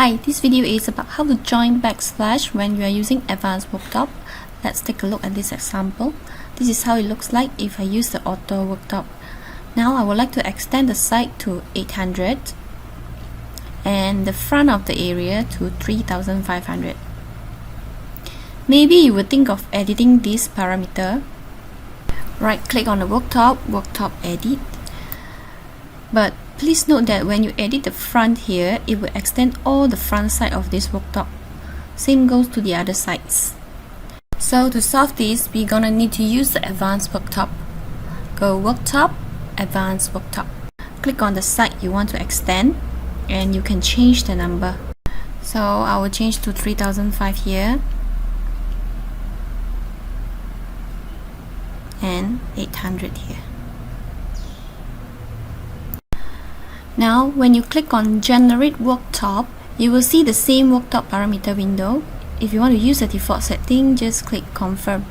Hi, this video is about how to join backsplash when you are using advanced worktop. Let's take a look at this example. This is how it looks like if I use the auto worktop. Now I would like to extend the side to 800 and the front of the area to 3500. Maybe you would think of editing this parameter. Right click on the worktop, worktop edit. But please note that when you edit the front here, it will extend all the front side of this worktop. Same goes to the other sides. So to solve this, we're gonna need to use the advanced worktop. Go worktop, advanced worktop. Click on the side you want to extend and you can change the number. So I will change to 3005 here and 800 here. Now, when you click on Generate Worktop, you will see the same worktop parameter window. If you want to use the default setting, just click Confirm.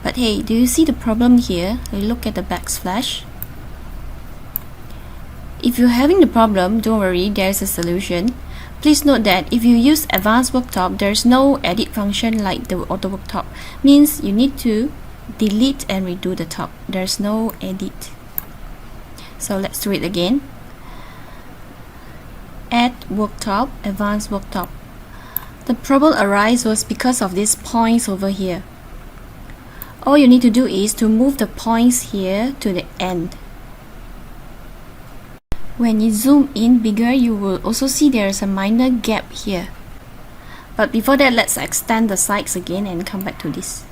But hey, do you see the problem here? Look at the backsplash. If you're having the problem, don't worry, there's a solution. Please note that if you use Advanced Worktop, there's no edit function like the Auto Worktop. Means you need to delete and redo the top. There's no edit. So let's do it again. Add worktop, advanced worktop. The problem arises because of these points over here. All you need to do is to move the points here to the end. When you zoom in bigger, you will also see there's a minor gap here. But before that, let's extend the sides again and come back to this.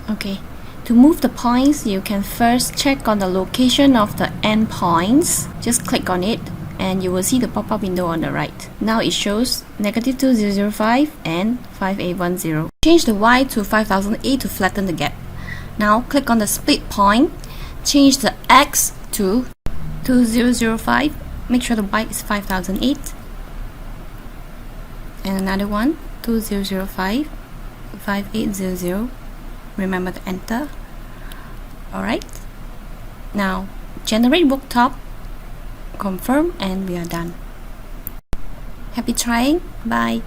Okay, to move the points, you can first check on the location of the end points. Just click on it and you will see the pop-up window on the right. Now it shows -2005 and 5810. Change the Y to 5008 to flatten the gap. Now click on the split point. Change the X to 2005. Make sure the Y is 5008. And another one, 2005, 5800. Remember to enter. Alright. Now, generate worktop, confirm, and we are done. Happy trying. Bye.